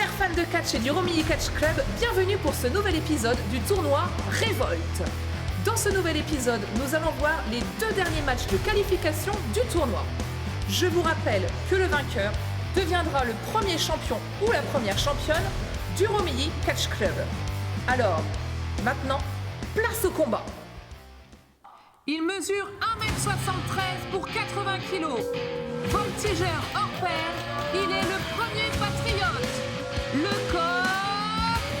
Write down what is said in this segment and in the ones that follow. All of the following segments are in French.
Chers fans de catch et du Romilly Catch Club, bienvenue pour ce nouvel épisode du tournoi Révolte. Dans ce nouvel épisode, nous allons voir les 2 derniers matchs de qualification du tournoi. Je vous rappelle que le vainqueur deviendra le premier champion ou la première championne du Romilly Catch Club. Alors, maintenant, place au combat. Il mesure 1m73 pour 80 kg. Voltigeur hors pair, il est le premier patriote. Le Coq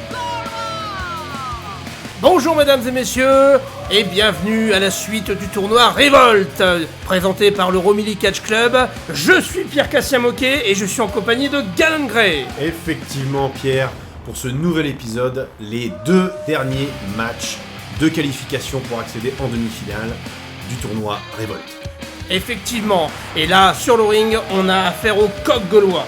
Gaulois. Bonjour mesdames et messieurs, et bienvenue à la suite du tournoi Révolte, présenté par le Romilly Catch Club. Je suis Pierre Cassien-Moquet et je suis en compagnie de Galen Gray. Effectivement Pierre, pour ce nouvel épisode, les 2 derniers matchs de qualification pour accéder en demi-finale du tournoi Révolte. Effectivement, et là sur le ring, on a affaire au Coq Gaulois.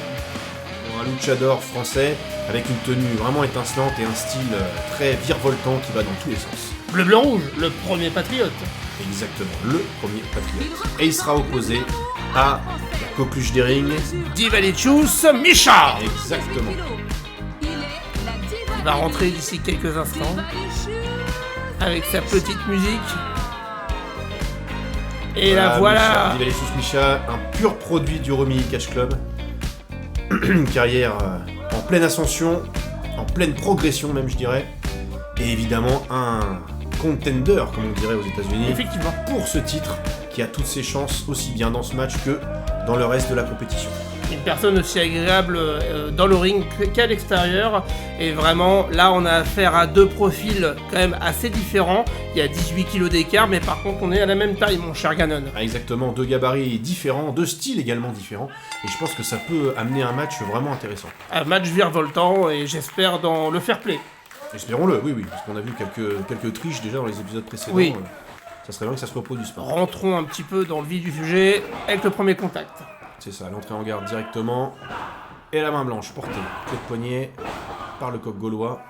Un luchador français avec une tenue vraiment étincelante et un style très virevoltant qui va dans tous les sens. Bleu, blanc, rouge, le premier patriote. Exactement, le premier patriote. Et il sera opposé à la coqueluche des rings. Divalicius Misha. Exactement. Il va rentrer d'ici quelques instants avec sa petite musique. Et la voilà. Divalicius Misha, un pur produit du Romilly Catch Club. Une carrière en pleine ascension, en pleine progression même je dirais. Et évidemment un contender comme on dirait aux États-Unis. Effectivement. Pour ce titre qui a toutes ses chances aussi bien dans ce match que dans le reste de la compétition. Une personne aussi agréable dans le ring qu'à l'extérieur. Et vraiment, là, on a affaire à 2 profils quand même assez différents. Il y a 18 kg d'écart, mais par contre, on est à la même taille, mon cher Ganon. Ah, exactement, 2 gabarits différents, 2 styles également différents. Et je pense que ça peut amener un match vraiment intéressant. Un match virevoltant, et j'espère dans le fair play. Espérons-le, oui, parce qu'on a vu quelques triches déjà dans les épisodes précédents. Oui. Ça serait bien que ça se reproduise pas. Rentrons un petit peu dans le vif du sujet avec le premier contact. C'est ça, l'entrée en garde directement. Et la main blanche portée, clé de poignet par le Coq Gaulois.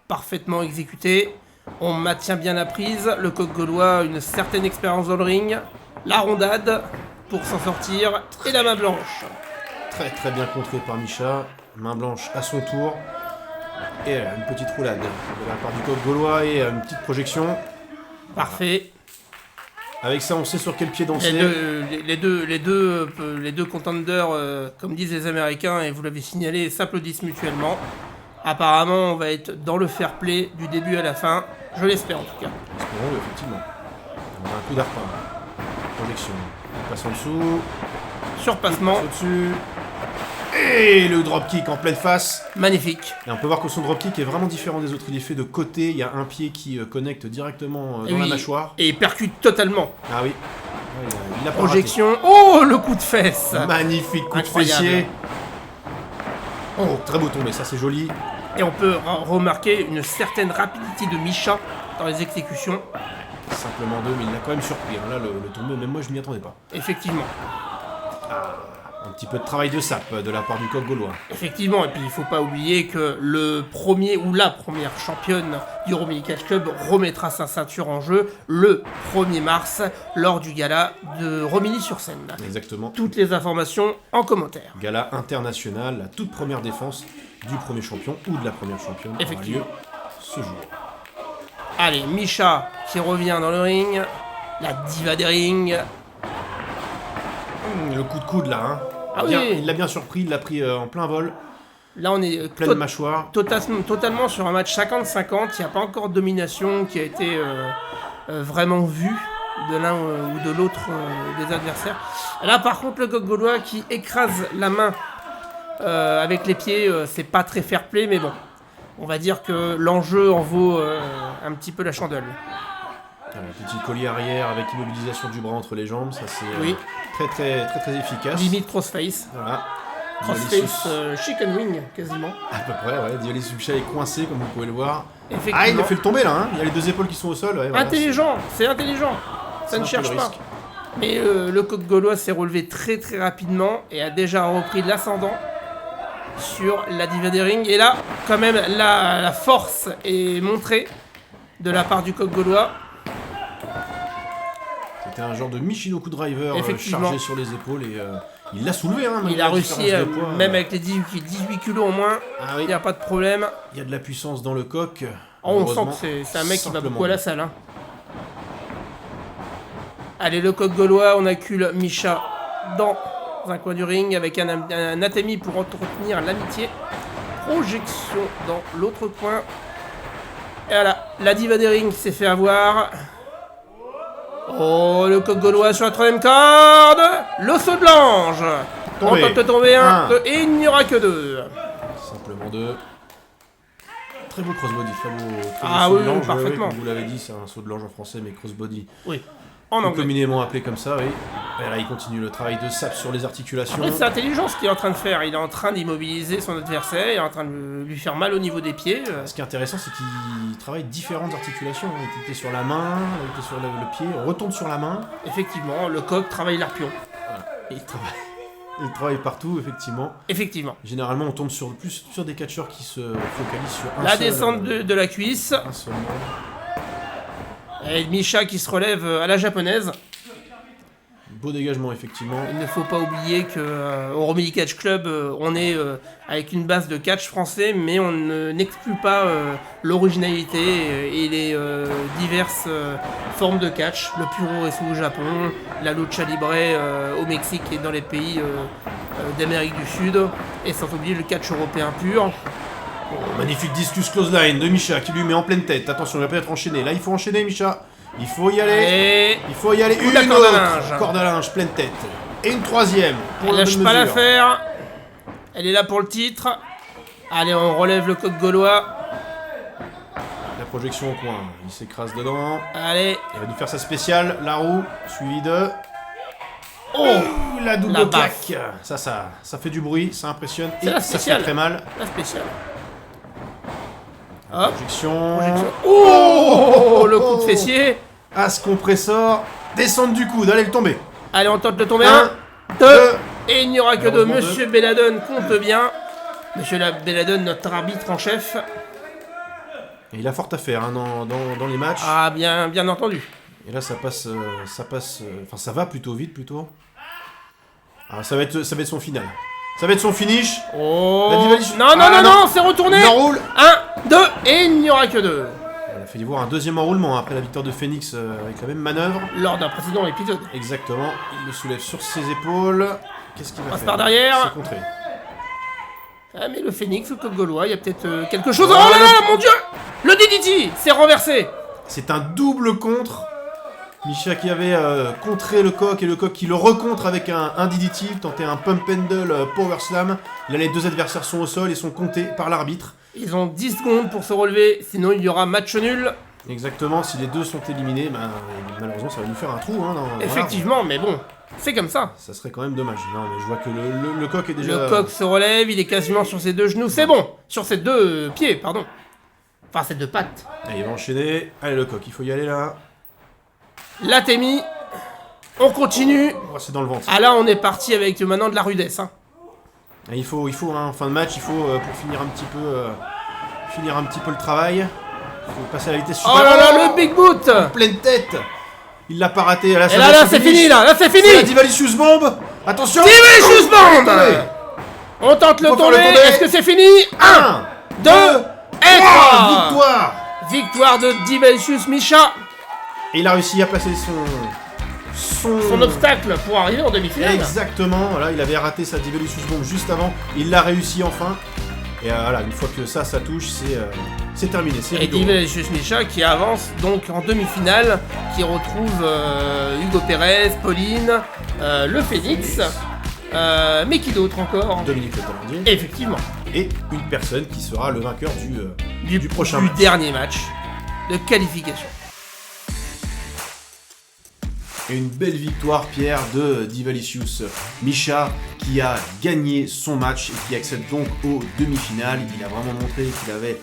Parfaitement exécuté. On maintient bien la prise. Le Coq Gaulois a une certaine expérience dans le ring. La rondade pour s'en sortir. Et la main blanche. Très bien contré par Misha. Main blanche à son tour. Et une petite roulade de la part du Coq Gaulois et une petite projection. Parfait. Avec ça, on sait sur quel pied danser. Les deux contenders, comme disent les Américains, et vous l'avez signalé, s'applaudissent mutuellement. Apparemment, on va être dans le fair play du début à la fin. Je l'espère en tout cas. Espérons-le, effectivement. On a un coup d'arpin. Projection. On passe en dessous. Surpassement. Au-dessus. Et le dropkick en pleine face. Magnifique. Et on peut voir que son dropkick est vraiment différent des autres. Il est fait de côté. Il y a un pied qui connecte directement dans la mâchoire. Et il percute totalement. Ah oui. Il a pas Projection. Raté. Oh, le coup de fesse. Magnifique coup incroyable. De fessier. Oh, très beau tombé, ça c'est joli. Et on peut remarquer une certaine rapidité de Misha dans les exécutions. Simplement 2, mais il l'a quand même surpris. Hein. Là, le tombé, même moi je m'y attendais pas. Effectivement. Un petit peu de travail de sape de la part du Coq Gaulois. Effectivement, et puis il faut pas oublier que le premier ou la première championne du Romilly Catch Club remettra sa ceinture en jeu le 1er mars lors du gala de Romilly-sur-Seine. Exactement. Toutes les informations en commentaire. Gala international, la toute première défense du premier champion ou de la première championne aura lieu ce jour. Allez, Misha qui revient dans le ring, la diva des rings. Le coup de coude là, hein. Ah bien, oui. Il l'a bien surpris, il l'a pris en plein vol. Là on est pleine mâchoire. Totalement sur un match 50-50, il n'y a pas encore de domination qui a été vraiment vue de l'un ou de l'autre des adversaires. Là par contre le Coq Gaulois qui écrase la main avec les pieds, c'est pas très fair play, mais bon, on va dire que l'enjeu en vaut un petit peu la chandelle. Petit collier arrière avec immobilisation du bras entre les jambes, ça c'est très efficace. Limite crossface. Voilà. Crossface chicken wing quasiment. À peu près, ouais. Divalicius Misha est coincé comme vous pouvez le voir. Effectivement. Ah, il a fait le tomber là, hein. Il y a les 2 épaules qui sont au sol. Ouais, voilà, intelligent, c'est intelligent. Ça ne cherche pas. Risque. Mais le Coq Gaulois s'est relevé très rapidement et a déjà repris l'ascendant sur la diva des rings. Et là, quand même, la force est montrée de la part du Coq Gaulois. C'était un genre de Michinoku driver chargé sur les épaules et Il l'a soulevé, hein. Il a réussi, différence de poids, même avec les 18 kilos en moins, Ah il oui, n'y a pas de problème. il y a de la puissance dans le coq. Oh, on sent Heureusement, que c'est un mec qui va simplement. beaucoup à la salle. Hein. Allez, le coq gaulois, on accule Misha dans un coin du ring avec un Atemi pour entretenir l'amitié. Projection dans l'autre coin. Et voilà, la diva des rings s'est fait avoir. Oh, le coq gaulois sur la troisième corde. Le saut de l'ange. On Tombé. tente de tomber un, Un. deux, et il n'y aura que deux. Simplement 2. Très beau crossbody, très beau Ah saut de oui, l'ange, parfaitement. comme vous l'avez dit, c'est un saut de l'ange en français, mais crossbody. Oui, en Plus anglais. communément appelé comme ça, oui. Et là, il continue le travail de sap sur les articulations. Après, c'est intelligent ce qu'il est en train de faire. Il est en train d'immobiliser son adversaire, il est en train de lui faire mal au niveau des pieds. Ce qui est intéressant, c'est qu'il travaille différentes articulations. Il était sur la main, il était sur le pied, on retombe sur la main. Effectivement, le coq travaille l'arpion. Il travaille partout, effectivement. Effectivement. Généralement, on tombe plus sur des catcheurs qui se focalisent sur un La seul, descente de la cuisse. un seul membre. Et Misha qui se relève à la japonaise. Beau dégagement, effectivement. Il ne faut pas oublier que au Romilly Catch Club, on est avec une base de catch français, mais on n'exclut pas l'originalité et les diverses formes de catch. Le puroresu au Japon, la lucha libre au Mexique et dans les pays d'Amérique du Sud, et sans oublier le catch européen pur. Magnifique discus close line de Misha qui lui met en pleine tête. Attention, il va peut-être enchaîner. Là, il faut enchaîner, Misha. Il faut y aller. Et Il faut y aller. Coup de la Une corde à autre. linge. Corde à linge, pleine tête. Et une troisième. Pour elle la lâche bonne pas mesure. l'affaire. Elle est là pour le titre. Allez, on relève le coq gaulois. La projection au coin. Il s'écrase dedans. Allez. Il va nous faire sa spéciale. La roue, suivi de. Oh, la double La claque. Ça fait du bruit, ça impressionne. C'est Et la ça fait spéciale. très mal. La spéciale. Hop. Projection. Oh, le coup de fessier. As compressor. Descente du coude. Allez, le tomber. Allez, on tente de tomber. Un, 2. deux. Et il n'y aura que deux. Malheureusement, Monsieur Belladone compte bien. Monsieur Belladone, notre arbitre en chef. Et il a fort à faire hein, dans les matchs. Ah, bien entendu. Et là, ça passe. Enfin, ça va plutôt vite, plutôt. Ah, ça va être son final. Ça va être son finish. Oh. La Diva- Non, Ah, non. c'est retourné. Il enroule. 1, 2. Et il n'y aura que deux. On a fait voir un deuxième enroulement après la victoire de Phoenix avec la même manœuvre. Lors d'un précédent épisode. Exactement. Il le soulève sur ses épaules. Qu'est-ce qu'il va Passe faire par derrière. C'est contré. Ah, mais le Phoenix, le coq gaulois, il y a peut-être quelque chose. Oh, Oh là le- là, mon dieu. Le DDT s'est renversé. C'est un double contre. Misha qui avait contré le coq et le coq qui le recontre avec un DDT, tentait un pump handle power slam. Là, les deux adversaires sont au sol et sont comptés par l'arbitre. Ils ont 10 secondes pour se relever, sinon il y aura match nul. Exactement, si les deux sont éliminés, bah, malheureusement ça va nous faire un trou. Hein, dans Effectivement, mais bon, c'est comme ça. ça serait quand même dommage. Non, mais je vois que le coq est déjà. Le coq se relève, il est quasiment sur ses deux genoux. C'est bon, sur ses deux pieds, pardon. Enfin, ses deux pattes. Allez, il va enchaîner. Allez, le coq, il faut y aller là. L'Atemi. On continue. Oh, c'est dans le ventre. Ah là, on est parti avec maintenant de la rudesse. Hein. Il faut hein, en fin de match, il faut pour finir un petit peu le travail. Il faut passer à la vitesse Oh supérieure. là là, le big boot. Pleine tête. Il l'a pas raté. Là, Et là, c'est fini, là c'est C'est la fini. Divalicious Bomb. Attention. Divalicious Bomb. Attendez. On tente le Faut faire tomber. le tomber. Est-ce que c'est fini? 1, 2 et 3. Victoire. Victoire de Divalicious Misha. Et il a réussi à placer Son obstacle pour arriver en demi-finale. Exactement, voilà, il avait raté sa Divalicious Bomb juste avant, il l'a réussi enfin. Et voilà, une fois que ça touche, c'est terminé, c'est Et rigolo. Divalicious Misha qui avance donc en demi-finale, qui retrouve Hugo Pérez, Pauline, le Phoenix, mais qui d'autre encore? Dominique Le Talendier. Effectivement, Et une personne qui sera le vainqueur du prochain match. dernier match de qualification. Et une belle victoire, Pierre, de Divalicious Misha, qui a gagné son match et qui accède donc aux demi-finales. Il a vraiment montré qu'il avait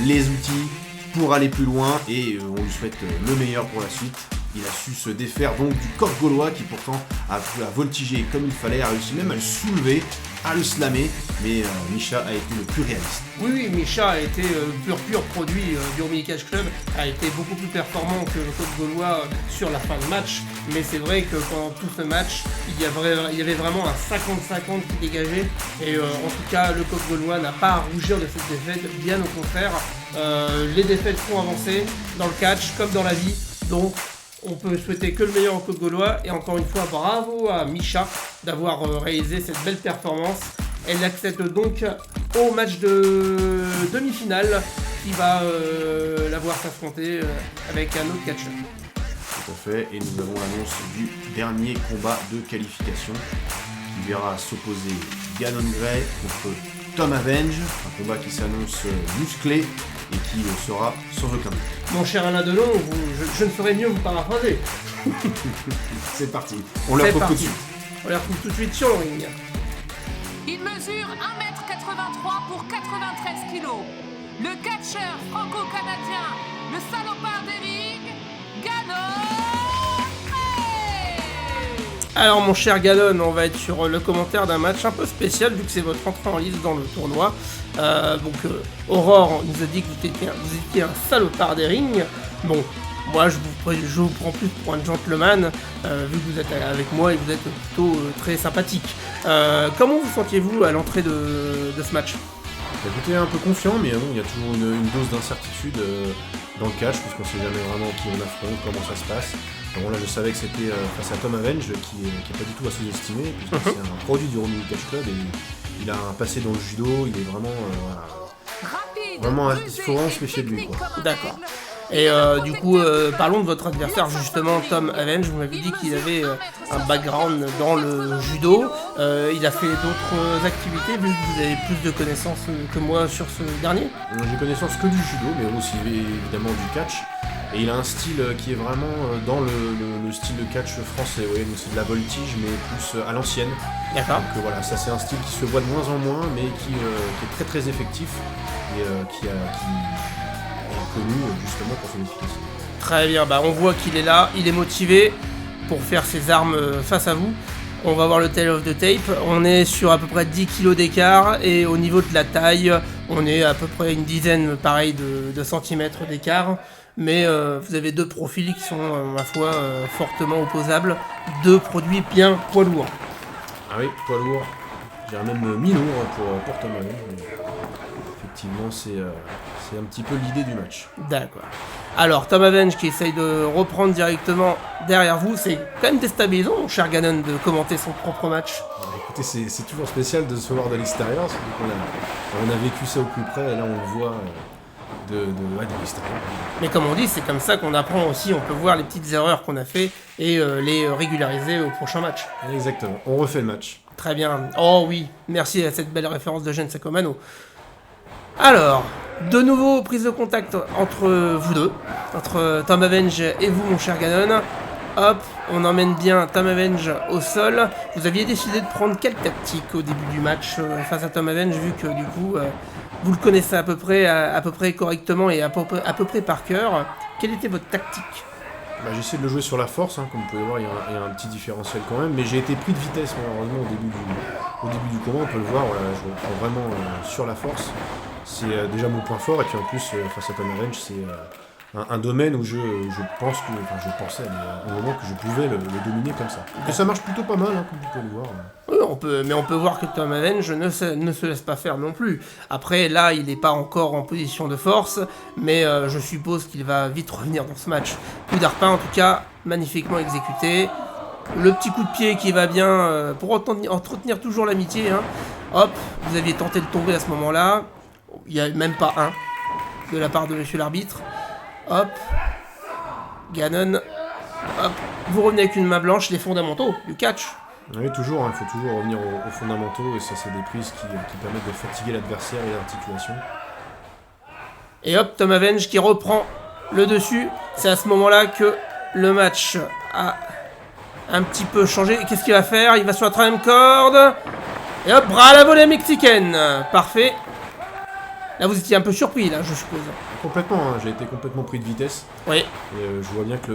les outils pour aller plus loin et on lui souhaite le meilleur pour la suite. Il a su se défaire donc du corps gaulois qui pourtant a voltigé comme il fallait, a réussi même à le soulever, à le slammer, mais Misha a été le plus réaliste. Oui, Misha a été pur produit du Romilly Catch Club, a été beaucoup plus performant que le coq gaulois sur la fin de match, mais c'est vrai que pendant tout ce match, il y avait vraiment un 50-50 qui dégageait, et en tout cas, le coq gaulois n'a pas à rougir de cette défaite, bien au contraire. Les défaites font avancer dans le catch comme dans la vie, donc on peut souhaiter que le meilleur au coq gaulois, et encore une fois, bravo à Misha d'avoir réalisé cette belle performance. Elle accède donc au match de demi-finale qui va la voir s'affronter avec un autre catcheur. Tout à fait, et nous avons l'annonce du dernier combat de qualification qui verra s'opposer Ganon Gray contre Tom Avenge, un combat qui s'annonce musclé et qui sera sans aucun doute. Mon cher Alain Delon, je ne saurais mieux vous paraphraser. C'est parti, on la retrouve tout de suite. On la retrouve tout de suite sur le ring. Il mesure 1m83 pour 93 kg. Le catcheur franco-canadien, le salopard des rings, Ganon Gray. Alors mon cher Ganon, on va être sur le commentaire d'un match un peu spécial vu que c'est votre entrée en lice dans le tournoi. Aurore nous a dit que vous étiez un salopard des rings. Bon, moi je vous prends plus pour un gentleman vu que vous êtes avec moi et que vous êtes plutôt très sympathique. Comment vous sentiez-vous à l'entrée de ce match ? Écoutez, un peu confiant, mais bon, il y a toujours une dose d'incertitude dans le catch, puisqu'on sait jamais vraiment qui on affronte, comment ça se passe. Bon, là, je savais que c'était face à Tom Avenge, qui est pas du tout à sous-estimer, puisque c'est un produit du Romilly Catch Club, et il a un passé dans le judo, il est vraiment... il faut vraiment se méfier de lui, quoi. D'accord. Et du coup, parlons de votre adversaire justement, Tom Avenge. Vous m'avez dit qu'il avait un background dans le judo. Il a fait d'autres activités, vu que vous avez plus de connaissances que moi sur ce dernier. J'ai connaissance que du judo, mais aussi évidemment du catch. Et il a un style qui est vraiment dans le style de catch français. Oui, c'est de la voltige, mais plus à l'ancienne. D'accord. Donc voilà, ça c'est un style qui se voit de moins en moins, mais qui est très très effectif et qui est connu justement pour son efficacité. Très bien, on voit qu'il est là, il est motivé pour faire ses armes face à vous. On va voir le tail of the tape. On est sur à peu près 10 kg d'écart et au niveau de la taille, on est à peu près une dizaine pareil de centimètres d'écart. Mais vous avez deux profils qui sont, ma foi, fortement opposables. Deux produits bien poids lourds. Ah oui, poids lourd. J'ai même mi-lourd pour Tom Avenge. Effectivement, c'est un petit peu l'idée du match. D'accord. Alors, Tom Avenge qui essaye de reprendre directement derrière vous, c'est quand même déstabilisant, mon cher Ganon, de commenter son propre match. Écoutez, c'est toujours spécial de se voir de l'extérieur, surtout qu'on a vécu ça au plus près, et là on le voit de l'extérieur. Mais comme on dit, c'est comme ça qu'on apprend aussi, on peut voir les petites erreurs qu'on a fait et les régulariser au prochain match. Exactement, on refait le match. Très bien. Oh oui, merci à cette belle référence de Gen Sakomano. Alors, de nouveau prise de contact entre vous deux, entre Tom Avenge et vous, mon cher Ganon. Hop, on emmène bien Tom Avenge au sol. Vous aviez décidé de prendre quelle tactique au début du match face à Tom Avenge, vu que du coup, vous le connaissez à peu près correctement et à peu près par cœur. Quelle était votre tactique ? J'essaie de le jouer sur la force, comme vous pouvez voir, il y a un petit différentiel quand même, mais j'ai été pris de vitesse malheureusement au début du combat, on peut le voir, voilà, je reprends vraiment sur la force. C'est déjà mon point fort, et puis en plus, face à Tom Avenge, c'est un domaine où je pensais au moment que je pouvais le dominer comme ça. Et ça marche plutôt pas mal, comme vous pouvez le voir. Oui, on peut voir que Tom Avenge ne se laisse pas faire non plus. Après, là, il n'est pas encore en position de force, mais je suppose qu'il va vite revenir dans ce match. Coup d'arpin, en tout cas, magnifiquement exécuté. Le petit coup de pied qui va bien pour entretenir toujours l'amitié. Hop, vous aviez tenté de tomber à ce moment-là. Il n'y a même pas un de la part de monsieur l'arbitre. Hop, Ganon. Hop, vous revenez avec une main blanche, les fondamentaux du catch. Oui, toujours, il faut toujours revenir aux fondamentaux, et ça, c'est des prises qui permettent de fatiguer l'adversaire et l'articulation. Et hop, Tom Avenge qui reprend le dessus. C'est à ce moment-là que le match a un petit peu changé. Qu'est-ce qu'il va faire ? Il va sur la troisième corde. Et hop, bras à la volée mexicaine. Parfait. Là, vous étiez un peu surpris, là, je suppose. Complètement, hein, j'ai été complètement pris de vitesse. Oui. Et je vois bien que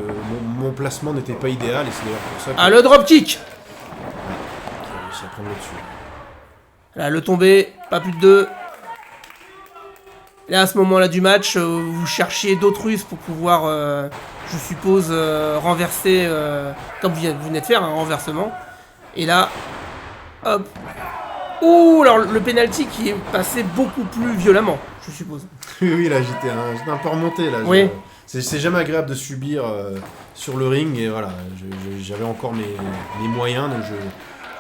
mon placement n'était pas idéal, et c'est d'ailleurs pour ça que Ah, le dropkick. j'ai réussi à prendre le dessus. Là, le tombé, pas plus de 2. Là, à ce moment-là du match, vous cherchiez d'autres ruses pour pouvoir, je suppose, renverser, comme vous venez de faire, un renversement. Et là, hop. Ouh, alors le penalty qui est passé beaucoup plus violemment, je suppose. Oui, là, j'étais un peu remonté, là. Oui. C'est jamais agréable de subir sur le ring, et voilà, j'avais encore mes moyens, donc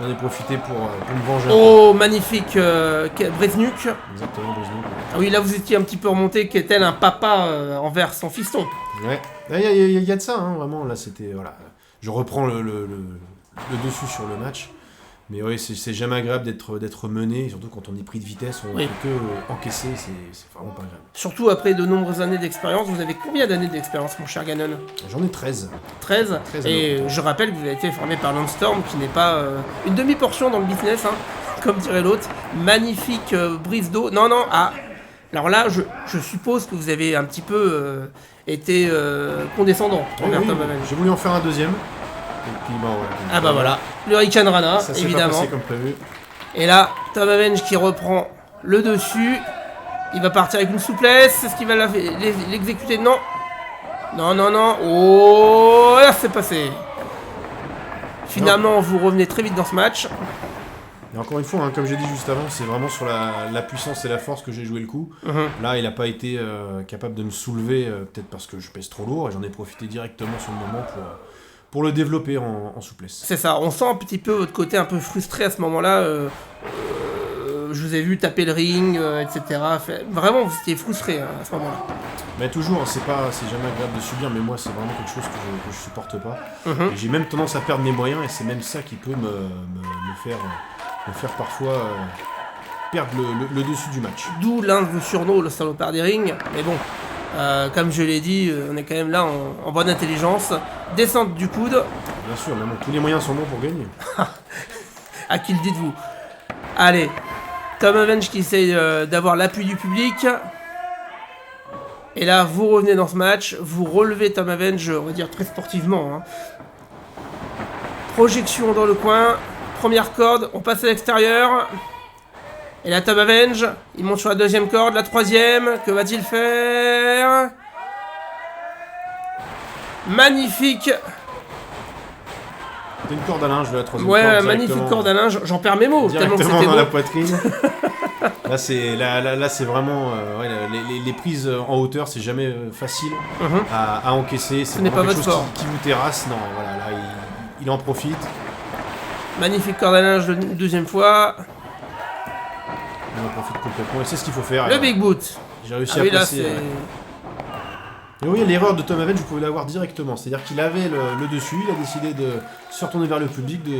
j'en ai profité pour me venger. Oh, magnifique Breznuk. Exactement, Breznuk. Ah oui, là vous étiez un petit peu remonté, qu'est-elle un papa envers son fiston. Ouais, il y a de ça, hein, vraiment, là, c'était, voilà. Je reprends le dessus sur le match. Mais oui, c'est jamais agréable d'être mené, surtout quand on est pris de vitesse, on Oui. peut que encaisser, c'est vraiment pas agréable. Surtout après de nombreuses années d'expérience. Vous avez combien d'années d'expérience, mon cher Ganon? J'en ai 13. 13. 13 Et je rappelle que vous avez été formé par Landstorm, qui n'est pas une demi-portion dans le business, hein, comme dirait l'autre. Magnifique brise d'eau. Non, ah. Alors là, je suppose que vous avez un petit peu été condescendant envers Oui, Tom Avenge. j'ai voulu en faire un deuxième. Et puis, bon, voilà. Ah bah voilà, le Hurricane Rana, Ça s'est évidemment. pas passé comme prévu. Et là, Tom Avenge qui reprend le dessus. Il va partir avec une souplesse. Est-ce qu'il va l'exécuter? Non. Non. Oh, là c'est passé. Finalement, vous revenez très vite dans ce match. Et encore une fois, hein, comme j'ai dit juste avant, c'est vraiment sur la puissance et la force que j'ai joué le coup. Là, il n'a pas été capable de me soulever, peut-être parce que je pèse trop lourd, et j'en ai profité directement sur le moment pour le développer en souplesse. C'est ça, on sent un petit peu votre côté un peu frustré à ce moment-là. Je vous ai vu taper le ring, etc. Vraiment, vous étiez frustré hein, à ce moment-là. Mais toujours, c'est jamais agréable de subir, mais moi, c'est vraiment quelque chose que je supporte pas. Et j'ai même tendance à perdre mes moyens, et c'est même ça qui peut me faire parfois perdre le dessus du match. D'où l'un de vos surnoms, le salopard des rings. Mais bon, comme je l'ai dit, on est quand même là en bonne intelligence. Descente du coude. Bien sûr, mais bon, tous les moyens sont bons pour gagner. À qui le dites-vous? Allez, Tom Avenge qui essaye d'avoir l'appui du public. Et là, vous revenez dans ce match. Vous relevez Tom Avenge, on va dire très sportivement. Hein. Projection dans le coin. Première corde, on passe à l'extérieur. Et là, Tom Avenge, il monte sur la deuxième corde, la troisième. Que va-t-il faire? Magnifique. T'as une corde à linge de la troisième Ouais, corde. magnifique corde à linge. J'en perds mes mots. Tellement que Directement c'était dans beau. la poitrine. Là, c'est vraiment ouais, les prises en hauteur, c'est jamais facile à encaisser. C'est n'est vraiment pas quelque votre chose fort. qui vous terrasse. Non, voilà, là, il en profite. Magnifique corde à linge une deuxième fois. Il en profite complètement. Et c'est ce qu'il faut faire. Le Big Boot. J'ai réussi Ah à oui, là, passer. c'est... Et oui, l'erreur de Tom Avenge, vous pouvez l'avoir directement. C'est-à-dire qu'il avait le dessus, il a décidé de se retourner vers le public, de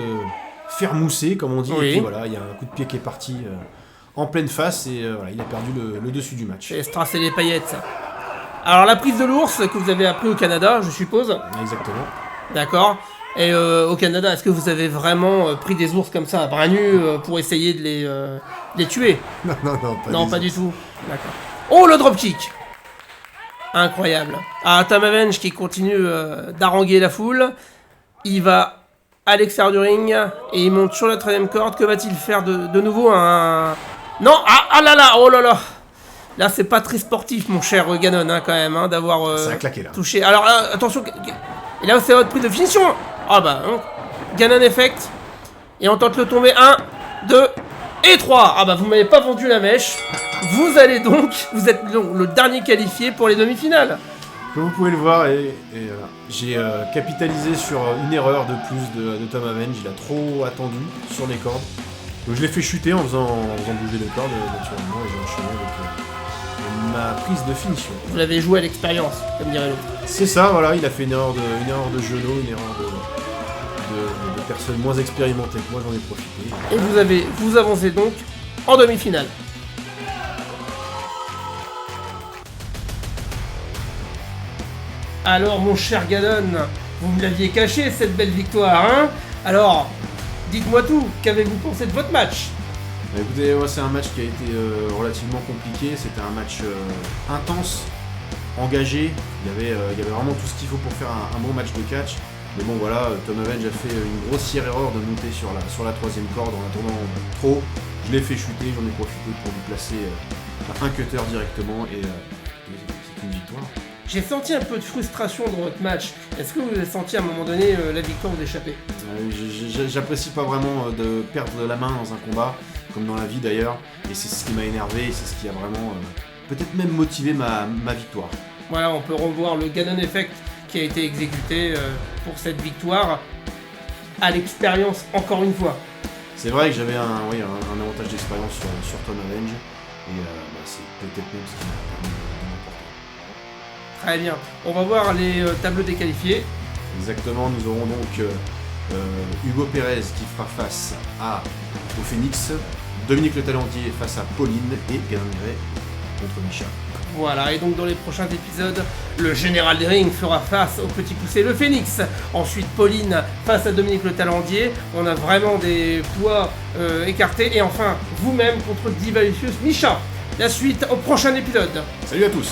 faire mousser, comme on dit. Oui. Et puis voilà, il y a un coup de pied qui est parti en pleine face, et voilà, il a perdu le dessus du match. C'est strass et les paillettes, ça. Alors, la prise de l'ours que vous avez appris au Canada, je suppose. Exactement. D'accord. Et au Canada, est-ce que vous avez vraiment pris des ours comme ça à bras nus pour essayer de les tuer? Non, pas Non, des pas ours. du tout. D'accord. Oh, le dropkick. Incroyable. Ah, Tom Avenge qui continue d'haranguer la foule. Il va à l'extérieur du ring et il monte sur la troisième corde. Que va-t-il faire de nouveau? Non, ah là là, oh là là. Là, c'est pas très sportif, mon cher Ganon, hein, quand même, hein, d'avoir Ça a claqué, là. touché. Alors, attention. Et là, c'est votre prise de finition. Ah bah, hein. Ganon effect. Et on tente le tomber. 1, 2 et 3. Ah bah, vous m'avez pas vendu la mèche. Vous allez donc, vous êtes donc le dernier qualifié pour les demi-finales. Comme vous pouvez le voir, voilà. J'ai capitalisé sur une erreur de plus de Tom Avenge. Il a trop attendu sur les cordes. Donc je l'ai fait chuter en faisant bouger les cordes, naturellement, et j'ai enchaîné avec ma prise de finition. Vous l'avez joué à l'expérience, comme dirait l'autre. C'est ça, voilà, il a fait une erreur de genou, une erreur de personnes moins expérimentées que moi, j'en ai profité. Et vous avancez donc en demi-finale. Alors, mon cher Ganon, vous me l'aviez caché cette belle victoire, hein? Alors, dites-moi tout, qu'avez-vous pensé de votre match? Bah, écoutez, c'est un match qui a été relativement compliqué. C'était un match intense, engagé. Il y avait vraiment tout ce qu'il faut pour faire un bon match de catch. Mais bon voilà, Tom Avenge a fait une grossière erreur de monter sur la troisième corde en attendant trop. Je l'ai fait chuter, j'en ai profité pour lui placer un cutter directement et c'est une victoire. J'ai senti un peu de frustration dans votre match. Est-ce que vous avez senti à un moment donné la victoire vous échapper? J'apprécie pas vraiment de perdre la main dans un combat, comme dans la vie d'ailleurs, et c'est ce qui m'a énervé et c'est ce qui a vraiment peut-être même motivé ma victoire. Voilà, on peut revoir le Ganon Effect qui a été exécuté pour cette victoire à l'expérience encore une fois. C'est vrai que j'avais un avantage d'expérience sur Tom Avenge et c'est peut-être même ce qui m'a permis de m'emporter. Très bien, on va voir les tableaux déqualifiés. Exactement, nous aurons donc Hugo Pérez qui fera face au Phoenix, Dominique Le Talendier face à Pauline et Ganon Gray contre Micha. Voilà, et donc dans les prochains épisodes, le Général des Rings fera face au petit poussé le Phoenix. Ensuite, Pauline face à Dominique Le Talendier. On a vraiment des poids écartés. Et enfin, vous-même contre Divalicious Micha. La suite au prochain épisode. Salut à tous!